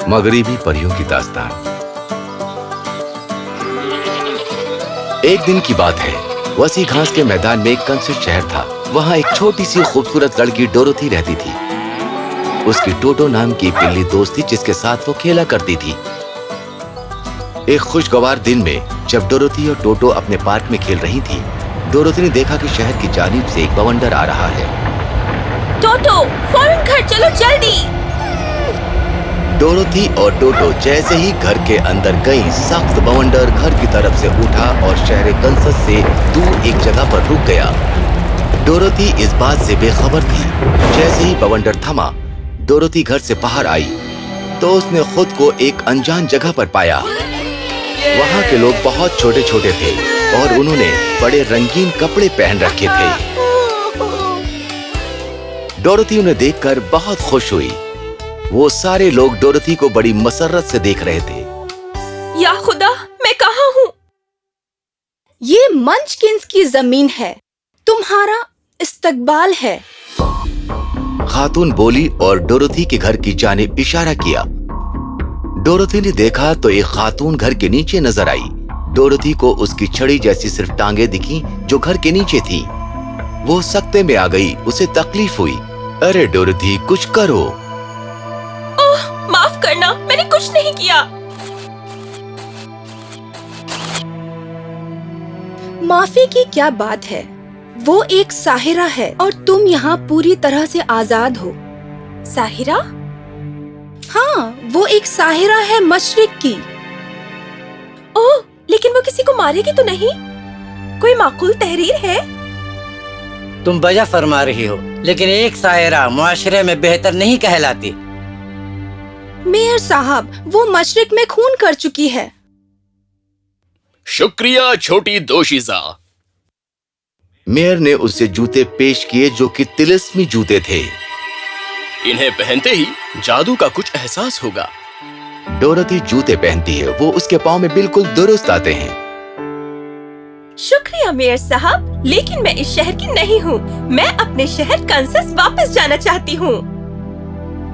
मगरिबी परियों की दास्तान। एक दिन की बात है, वसी घास के मैदान में एक कंसिस शहर था। वहाँ एक छोटी सी खूबसूरत लड़की डोरोथी रहती थी। उसकी टोटो नाम की पिल्ली दोस्त थी जिसके साथ वो खेला करती थी। एक खुशगवार दिन में जब डोरोथी और टोटो अपने पार्क में खेल रही थी, डोरोथी ने देखा कि शहर की जानिब से एक बवंडर आ रहा है। टोटो, फौरन घर चलो, जल्दी। डोरोथी और टोटो जैसे ही घर के अंदर गईं, सख्त बवंडर घर की तरफ से उठा और शहर कंसस से दूर एक जगह पर रुक गया। डोरोथी इस बात से बेखबर थी। जैसे ही बवंडर थमा, डोरोथी घर से बाहर आई तो उसने खुद को एक अनजान जगह पर पाया। वहाँ के लोग बहुत छोटे छोटे थे और उन्होंने बड़े रंगीन कपड़े पहन रखे थे। डोरोथी उन्हें देखकर बहुत खुश हुई। वो सारे लोग डोरोथी को बड़ी मसरत से देख रहे थे। या खुदा, मैं कहाँ हूँ? ये मंचकिंस की जमीन है, तुम्हारा इस्तकबाल है। खातून बोली और डोरोथी के घर की जानिब इशारा किया। डोरोथी ने देखा तो एक खातून घर के नीचे नजर आई। डोरोथी को उसकी छड़ी जैसी सिर्फ टांगे दिखी जो घर के नीचे थी। वो सकते में आ गई, उसे तकलीफ हुई। अरे डोरोथी, कुछ करो। ओह, माफ करना, मैंने कुछ नहीं किया। माफी की क्या बात है? वो एक साहिरा है और तुम यहाँ पूरी तरह से आजाद हो। साहिरा? हाँ, वो एक साहिरा है मशरिक की। ओह, लेकिन वो किसी को मारेगी तो नहीं? कोई माकूल तहरीर है? तुम वजह फरमा रही हो, लेकिन एक साहिरा मुआशरे में बेहतर नहीं कहलाती। मेयर साहब, वो मशरिक में खून कर चुकी है। शुक्रिया छोटी दोशीज़ा। मेयर ने उसे जूते पेश किए जो कि तिलिस्मी जूते थे। इन्हें पहनते ही जादू का कुछ एहसास होगा। डोरोथी जूते पहनती है, वो उसके पाँव में बिल्कुल दुरुस्त आते हैं। शुक्रिया मेयर साहब, लेकिन मैं इस शहर की नहीं हूँ। मैं अपने शहर कंसस वापस जाना चाहती हूँ।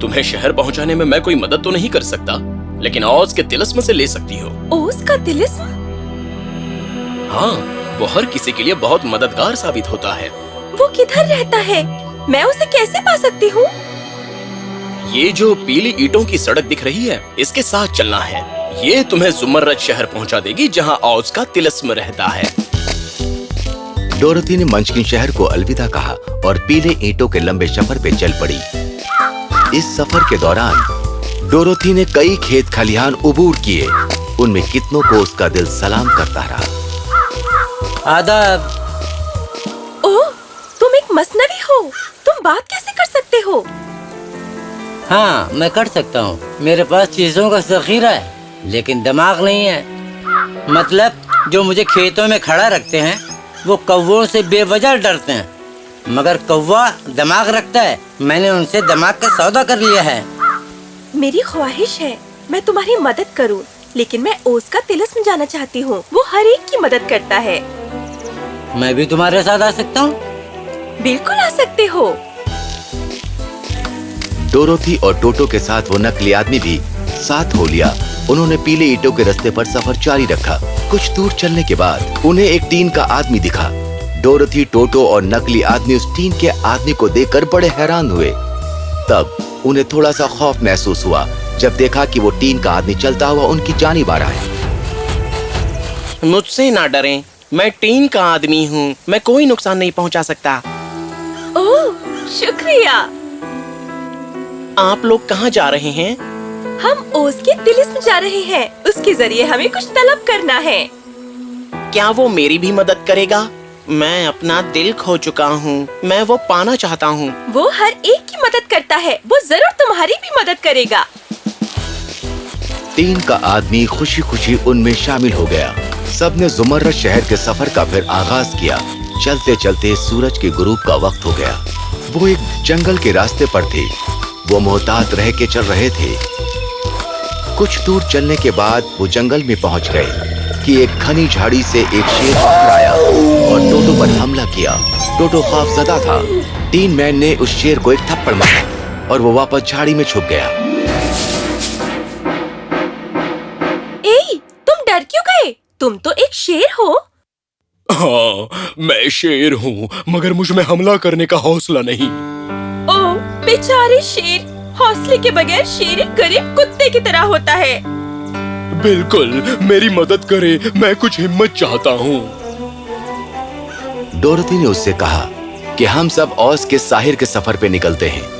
तुम्हें शहर पहुंचाने में मैं कोई मदद तो नहीं कर सकता, लेकिन औज के तिलिस्म से ले सकती हो। ओज का तिलिस्म? हाँ, वो हर किसी के लिए बहुत मददगार साबित होता है। वो किधर रहता है? मैं उसे कैसे पा सकती हूँ? ये जो पीली ईंटों की सड़क दिख रही है, इसके साथ चलना है। ये तुम्हें जुमर्रत शहर पहुंचा देगी जहाँ औज का तिलिस्म रहता है। डोरोथी ने मंचकिन शहर को अलविदा कहा और पीले ईंटों के लंबे सफर पे चल पड़ी। इस सफर के दौरान डोरोथी ने कई खेत खलिहान उबूर किए। उनमें कितनों को उसका दिल सलाम करता रहा। आदाब। ओह, तुम एक मसनवी हो। तुम बात कैसे कर सकते हो? हाँ, मैं कर सकता हूँ। मेरे पास चीजों का ज़ख़ीरा है, लेकिन दिमाग नहीं है। मतलब जो मुझे खेतों में खड़ा रखते हैं वो कौवों से बेवजह डरते हैं, मगर कौवा दिमाग रखता है। मैंने उनसे दिमाग का सौदा कर लिया है। मेरी ख्वाहिश है मैं तुम्हारी मदद करूं, लेकिन मैं ओज का तिलिस्म जाना चाहती हूँ। वो हर एक की मदद करता है। मैं भी तुम्हारे साथ आ सकता हूँ? बिल्कुल आ सकते हो। डोरोथी और टोटो के साथ वो नकली आदमी भी साथ हो लिया। उन्होंने पीले ईंटों के रास्ते पर सफर जारी रखा। कुछ दूर चलने के बाद उन्हें एक टीन का आदमी दिखा। डोरोथी, टोटो और नकली आदमी उस टीन के आदमी को देखकर बड़े हैरान हुए। तब उन्हें थोड़ा सा खौफ महसूस हुआ जब देखा कि वो टीन का आदमी चलता हुआ उनकी जानिब आ रहा है। मुझसे ना डरें, मैं टीन का आदमी हूँ। मैं कोई नुकसान नहीं पहुँचा सकता। ओह, शुक्रिया। आप लोग कहाँ जा रहे हैं? हम ओज के तिलिस्म जा रहे हैं। उसके जरिए हमें कुछ तलब करना है। क्या वो मेरी भी मदद करेगा? मैं अपना दिल खो चुका हूँ। मैं वो पाना चाहता हूँ। वो हर एक की मदद करता है। वो जरूर तुम्हारी भी मदद करेगा। टीन का आदमी खुशी खुशी उनमें शामिल हो गया। सबने जुमर्रत शहर के सफर का फिर आगाज किया। चलते चलते सूरज के गुरूब का वक्त हो गया। वो एक जंगल के रास्ते पर थे। वो मोहतात रह के चल रहे थे। कुछ दूर चलने के बाद वो जंगल में पहुंच गए कि एक घनी झाड़ी से एक शेर बाहर आया और टोटो पर हमला किया। टोटो खौफज़दा था। टीन मैन ने उस शेर को एक थप्पड़ मारा और वो वापस झाड़ी में छुप गया। तुम तो एक शेर हो। हाँ, मैं शेर हूँ, मगर मुझ में हमला करने का हौसला नहीं। ओह बेचारे शेर, हौसले के बगैर शेर एक गरीब कुत्ते की तरह होता है। बिल्कुल, मेरी मदद करे, मैं कुछ हिम्मत चाहता हूँ। डोरोथी ने उससे कहा कि हम सब औस के साहिर के सफर पे निकलते हैं।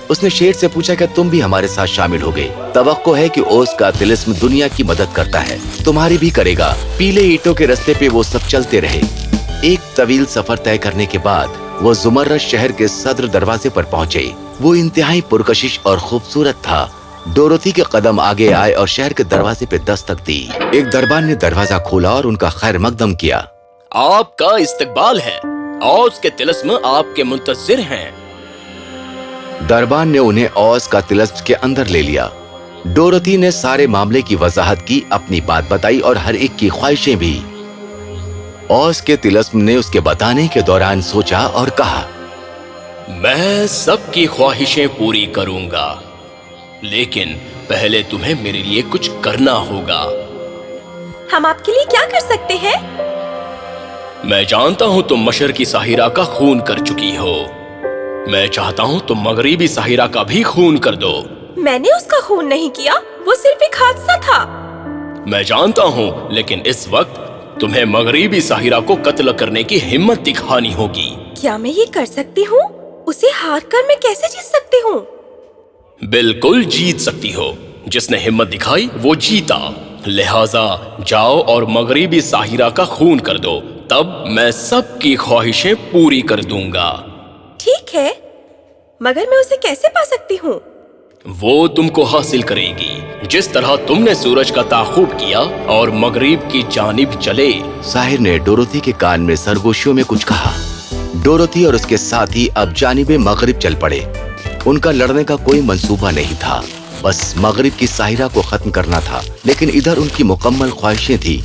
उसने शेर से पूछा कि तुम भी हमारे साथ शामिल होगे। तवक्को है कि ओस का तिलिस्म दुनिया की मदद करता है, तुम्हारी भी करेगा। पीले ईंटों के रास्ते पे वो सब चलते रहे। एक तवील सफर तय करने के बाद वो जुमर्रत शहर के सदर दरवाजे पर पहुंचे। वो इंतहाई पुरकशिश और खूबसूरत था। डोरोथी के कदम आगे आए और शहर के दरवाजे पे दस्तक दी। एक दरबान ने दरवाजा खोला और उनका खैर मकदम किया। आपका इस्तकबाल है, औस के तिलिस्म आपके मुंतज़िर हैं। दरबान ने उन्हें औस का तिलिस्म के अंदर ले लिया। डोरोथी ने सारे मामले की वजाहत की, अपनी बात बताई और हर एक की ख्वाहिशें भी। औस के तिलिस्म ने उसके बताने के दौरान सोचा और कहा, मैं सबकी ख्वाहिशें पूरी करूंगा, लेकिन पहले तुम्हें मेरे लिए कुछ करना होगा। हम आपके लिए क्या कर सकते हैं? मैं जानता हूँ तुम मशरकी साहिरा का खून कर चुकी हो। मैं चाहता हूँ तुम मगरिबी साहिरा का भी खून कर दो। मैंने उसका खून नहीं किया, वो सिर्फ एक हादसा था। मैं जानता हूँ, लेकिन इस वक्त तुम्हें मगरिबी साहिरा को कत्ल करने की हिम्मत दिखानी होगी। क्या मैं ये कर सकती हूँ? उसे हार कर मैं कैसे जीत सकती हूँ? बिल्कुल जीत सकती हो। जिसने हिम्मत दिखाई वो जीता। लिहाजा जाओ और मगरिबी साहिरा का खून कर दो, तब मैं सबकी ख्वाहिशें पूरी कर दूंगा। ठीक है, मगर मैं उसे कैसे पा सकती हूँ? वो तुमको हासिल करेगी जिस तरह तुमने सूरज का ताक़ुब किया और मगरिब की जानिब चले। साहिर ने डोरोथी के कान में सरगोशियों में कुछ कहा। डोरोथी और उसके साथी अब जानिबे मगरिब चल पड़े। उनका लड़ने का कोई मंसूबा नहीं था, बस मगरिब की साहिरा को खत्म करना था। लेकिन इधर उनकी मुकम्मल ख्वाहिशें थी।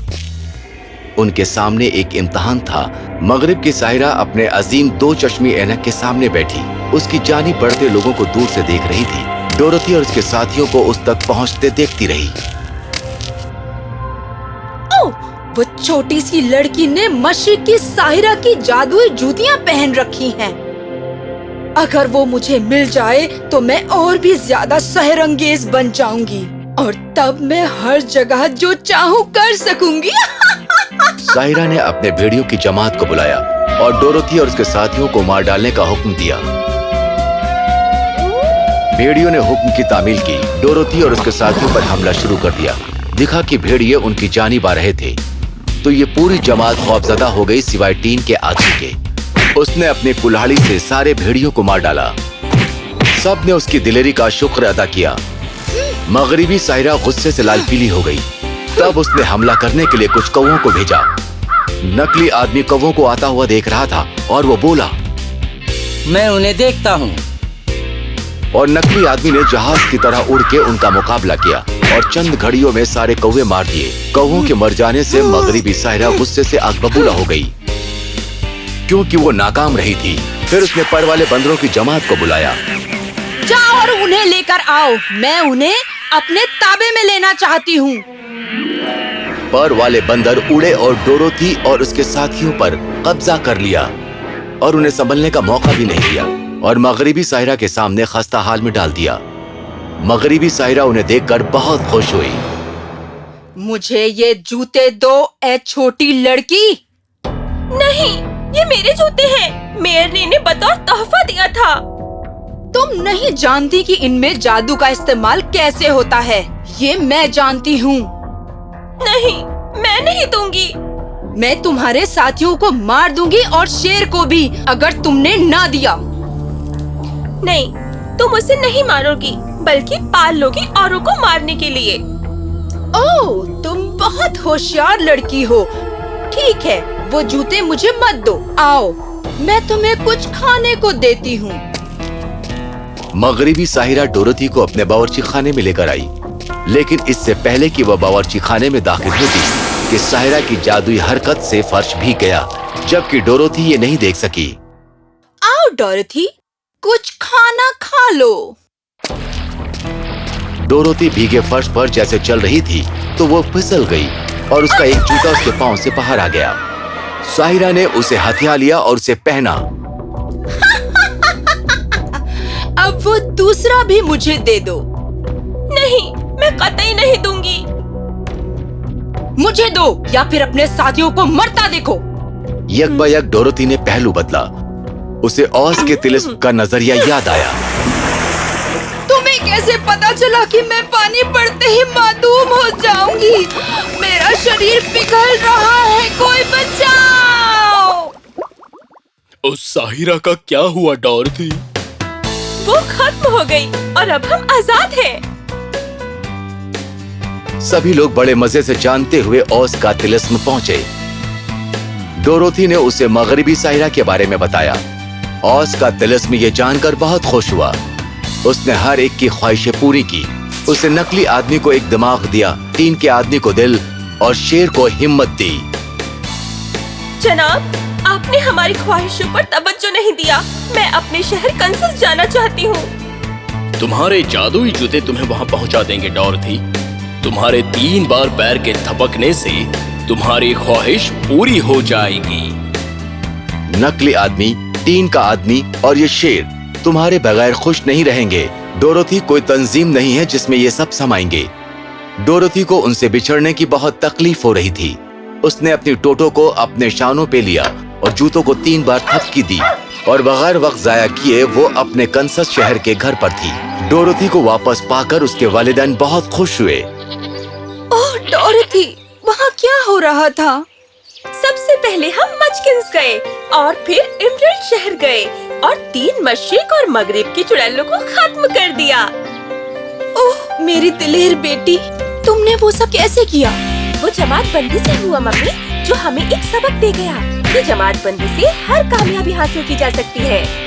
उनके सामने एक इम्तिहान था। मगरिब की साहिरा अपने अजीम दो चश्मी ऐनक के सामने बैठी, उसकी जानिब बढ़ते लोगों को दूर से देख रही थी। डोरोथी और उसके साथियों को उस तक पहुंचते देखती रही। ओह, वो छोटी सी लड़की ने मशरिक की साहिरा की जादुई जूतियां पहन रखी हैं। अगर वो मुझे मिल जाए तो मैं और भी ज्यादा सहरंगेज बन जाऊंगी और तब मैं हर जगह जो चाहूँ कर सकूंगी। साहिरा ने अपने भेड़ियों की जमात को बुलाया और डोरोथी और उसके साथियों को मार डालने का हुक्म दिया। भेड़ियों ने हुक्म की तामील की। डोरोथी और उसके साथियों पर हमला शुरू कर दिया। दिखा कि भेड़िए उनकी जानिब आ रहे थे, तो ये पूरी जमात खौफजदा हो गई सिवाय टीन के आदमी के। उसने अपनी कुल्हाड़ी से सारे भेड़ियों को मार डाला। सब ने उसकी दिलेरी का शुक्र अदा किया। मगरिबी साहिरा गुस्से से लाल पीली हो गई। तब उसने हमला करने के लिए कुछ कौवों को भेजा। नकली आदमी कौवों को आता हुआ देख रहा था और वो बोला, मैं उन्हें देखता हूँ। और नकली आदमी ने जहाज की तरह उड़ के उनका मुकाबला किया और चंद घड़ियों में सारे कौवे मार दिए। कौवों के मर जाने से मगरिबी साहिरा गुस्से से आग बबूला हो गई, क्योंकि वो नाकाम रही थी। फिर उसने पर वाले बंदरों की जमात को बुलाया। जाओ और उन्हें लेकर आओ, मैं उन्हें अपने ताबे में लेना चाहती हूँ। पर वाले बंदर उड़े और डोरोथी और उसके साथियों पर कब्जा कर लिया और उन्हें संभलने का मौका भी नहीं दिया और मगरिबी साहिरा के सामने खस्ता हाल में डाल दिया। मगरिबी साहिरा उन्हें देखकर बहुत खुश हुई। मुझे ये जूते दो, ए छोटी लड़की। नहीं, ये मेरे जूते हैं। मेयर ने इन्हें बतौर तोहफा दिया था। तुम नहीं जानती कि इनमें जादू का इस्तेमाल कैसे होता है। ये मैं जानती हूँ। नहीं, मैं नहीं दूंगी। मैं तुम्हारे साथियों को मार दूंगी और शेर को भी अगर तुमने ना दिया। नहीं, तुम उसे नहीं मारोगी, बल्कि पाल लोगी औरों को मारने के लिए। ओह, तुम बहुत होशियार लड़की हो। ठीक है, वो जूते मुझे मत दो। आओ, मैं तुम्हें कुछ खाने को देती हूँ। मगरिबी साहिरा डोरोथी को अपने बावर्ची खाने में लेकर आई, लेकिन इससे पहले कि वह बावर्ची खाने में दाखिल होती कि साहिरा की जादुई हरकत से फर्श भीग गया, जबकि डोरोथी ये नहीं देख सकी। आओ डोरोथी, कुछ खाना खा लो। डोरोथी भीगे फर्श पर जैसे चल रही थी तो वो फिसल गई और उसका एक जूता उसके पांव से बाहर आ गया। साहिरा ने उसे हथिया लिया और उसे पहना। अब वो दूसरा भी मुझे दे दो। नहीं, मैं कतई नहीं दूंगी। मुझे दो या फिर अपने साथियों को मरता देखो। यकबायक डोरोथी ने पहलू बदला। उसे औस के तिलिस्म का नजरिया याद आया। तुम्हें कैसे पता चला कि मैं पानी पड़ते ही मासूम हो जाऊंगी? मेरा शरीर पिघल रहा है, कोई बचाओ! उस साहिरा का क्या हुआ डोरथी? वो खत्म हो गई और अब हम आजाद हैं। सभी लोग बड़े मजे से जानते हुए औस का तिलिस्म पहुंचे। डोरोथी ने उसे मगरिबी साहिरा के बारे में बताया। औस का तिलिस्म ये जानकर बहुत खुश हुआ। उसने हर एक की ख्वाहिशें पूरी की। उसे नकली आदमी को एक दिमाग दिया, टीन के आदमी को दिल और शेर को हिम्मत दी। जनाब, आपने हमारी ख्वाहिशों पर तवज्जो नहीं दिया। मैं अपने शहर कंसस जाना चाहती हूँ। तुम्हारे जादुई जूते तुम्हें वहाँ पहुँचा देंगे डोरथी। तुम्हारे 3 बार पैर के थपकने से तुम्हारी ख्वाहिश पूरी हो जाएगी। नकली आदमी, टीन का आदमी और ये शेर तुम्हारे बगैर खुश नहीं रहेंगे। डोरोथी कोई तंजीम नहीं है जिसमें ये सब समाएंगे। डोरोथी को उनसे बिछड़ने की बहुत तकलीफ हो रही थी। उसने अपनी टोटो को अपने शानों पे लिया और जूतों को 3 बार थपकी दी और बगैर वक्त जाया किए वो अपने कंसस शहर के घर पर थी। डोरोथी को वापस पाकर उसके वालिदैन बहुत खुश हुए। ओह डोरोथी, वहाँ क्या हो रहा था? सबसे पहले हम मचकिंस गए और फिर एमरल्ड शहर गए और 3 मशरिक और मगरिब की चुड़ैलों को खत्म कर दिया। ओह मेरी दिलेर बेटी, तुमने वो सब कैसे किया? वो जमात बंदी से हुआ मम्मी, जो हमें एक सबक दे गया कि जमात बंदी से हर कामयाबी हासिल की जा सकती है।